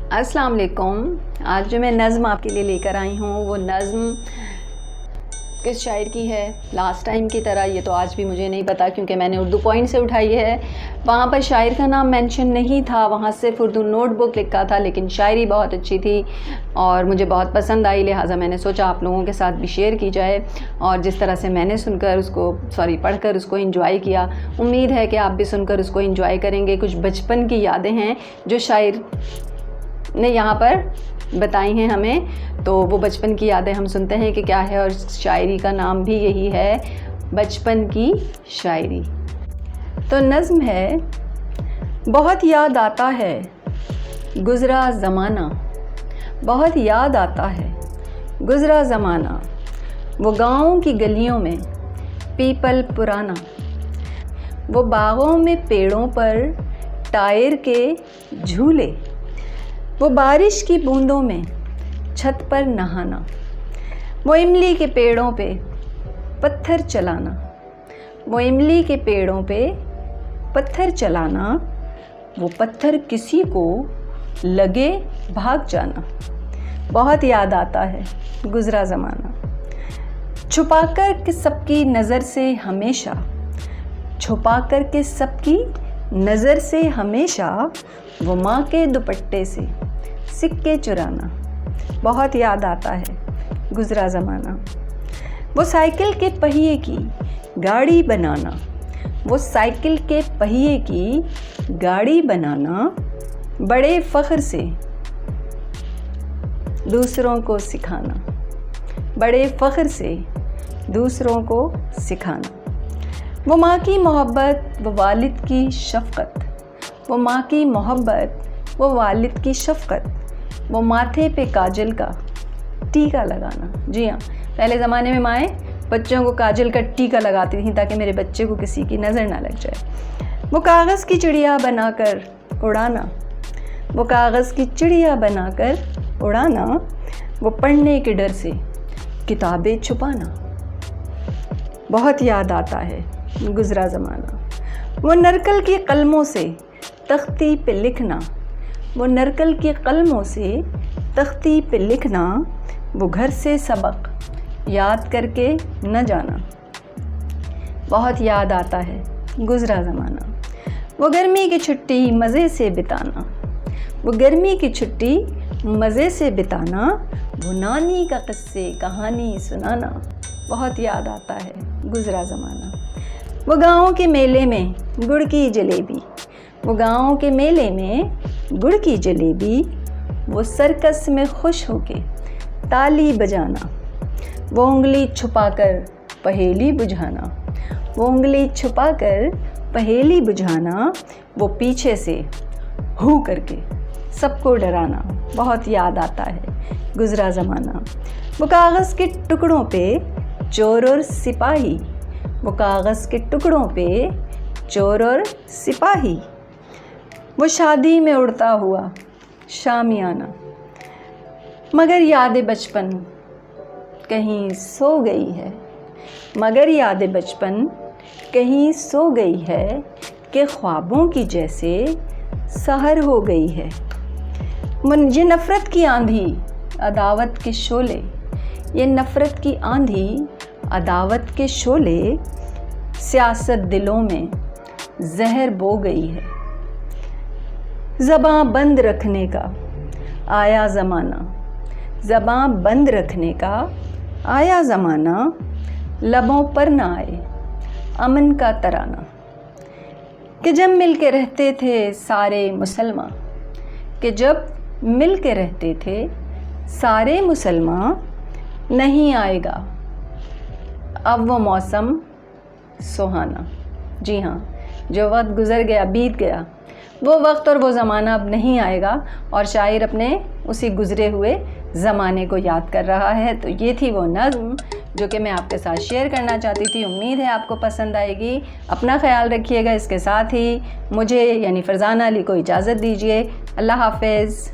अस्सलाम वालेकुम। आज जो मैं नज़्म आपके लिए लेकर आई हूँ वो नज़्म किस शायर की है। लास्ट टाइम की तरह ये तो आज भी मुझे नहीं पता, क्योंकि मैंने उर्दू पॉइंट से उठाई है। वहाँ पर शायर का नाम मेंशन नहीं था, वहाँ सिर्फ उर्दू नोटबुक लिखा था, लेकिन शायरी बहुत अच्छी थी और मुझे बहुत पसंद आई, लिहाजा मैंने सोचा आप लोगों के साथ भी शेयर की जाए। और जिस तरह से मैंने सुनकर उसको पढ़कर उसको एंजॉय किया, उम्मीद है कि आप भी सुनकर उसको एंजॉय करेंगे। कुछ बचपन की यादें हैं जो शायर ने यहाँ पर बताई हैं हमें, तो वो बचपन की यादें हम सुनते हैं कि क्या है। और शायरी का नाम भी यही है, बचपन की शायरी। तो नज़्म है, बहुत याद आता है गुज़रा ज़माना, बहुत याद आता है गुज़रा ज़माना, वो गाँव की गलियों में पीपल पुराना, वो बागों में पेड़ों पर टायर के झूले, वो बारिश की बूंदों में छत पर नहाना, वो इमली के पेड़ों पे पत्थर चलाना, वो इमली के पेड़ों पे पत्थर चलाना, वो पत्थर किसी को लगे भाग जाना, बहुत याद आता है गुज़रा ज़माना। छुपाकर के सबकी नज़र से हमेशा, छुपाकर के सबकी नज़र से हमेशा, वो माँ के दुपट्टे से सिक्के चुराना, बहुत याद आता है गुज़रा ज़माना। वो साइकिल के पहिए की गाड़ी बनाना, वो साइकिल के पहिए की गाड़ी बनाना, बड़े फ़ख्र से दूसरों को सिखाना, बड़े फ़ख्र से दूसरों को सिखाना। वो माँ की मोहब्बत, वो वालिद की शफ़क़त, वो माँ की मोहब्बत, वो वालिद की शफ़क़त, वो माथे पे काजल का टीका लगाना। जी हाँ, पहले ज़माने में माएँ बच्चों को काजल का टीका लगाती थीं ताकि मेरे बच्चे को किसी की नज़र ना लग जाए। वो कागज़ की चिड़िया बनाकर उड़ाना, वो कागज़ की चिड़िया बनाकर उड़ाना, वो पढ़ने के डर से किताबें छुपाना, बहुत याद आता है गुज़रा ज़माना। वो नरकल के कलमों से तख्ती पे लिखना, वो नरकल के कलमों से तख्ती पे लिखना, वो घर से सबक याद करके न जाना, बहुत याद आता है गुज़रा ज़माना। वो गर्मी की छुट्टी मज़े से बिताना, वो गर्मी की छुट्टी मज़े से बिताना, वो नानी का किस्से कहानी सुनाना, बहुत याद आता है गुज़रा ज़माना। वो गाँव के मेले में गुड़ की जलेबी, वो गाँव के मेले में गुड़ की जलेबी, वो सर्कस में खुश होके ताली बजाना, वो उंगली छुपाकर पहेली बुझाना, वो उंगली छुपाकर पहेली बुझाना, वो पीछे से हू करके सबको डराना, बहुत याद आता है गुज़रा ज़माना। वो कागज़ के टुकड़ों पे चोर और सिपाही, वो कागज़ के टुकड़ों पे चोर और सिपाही, वो शादी में उड़ता हुआ शामियाना, मगर याद बचपन कहीं सो गई है, मगर याद बचपन कहीं सो गई है, कि ख्वाबों की जैसे सहर हो गई है। ये नफ़रत की आंधी अदावत के शोले, ये नफ़रत की आंधी अदावत के शोले, सियासत दिलों में जहर बो गई है। ज़बां बंद रखने का आया ज़माना, ज़बां बंद रखने का आया ज़माना, लबों पर ना आए अमन का तराना, कि जब मिल के रहते थे सारे मुसलमान, कि जब मिल के रहते थे सारे मुसलमान, नहीं आएगा अब वो मौसम सुहाना। जी हाँ, जो वक्त गुज़र गया बीत गया, वो वक्त और वो ज़माना अब नहीं आएगा, और शायर अपने उसी गुज़रे हुए ज़माने को याद कर रहा है। तो ये थी वो नज़्म जो कि मैं आपके साथ शेयर करना चाहती थी। उम्मीद है आपको पसंद आएगी। अपना ख्याल रखिएगा। इसके साथ ही मुझे यानी फ़रज़ाना अली को इजाज़त दीजिए। अल्लाह हाफ़िज़।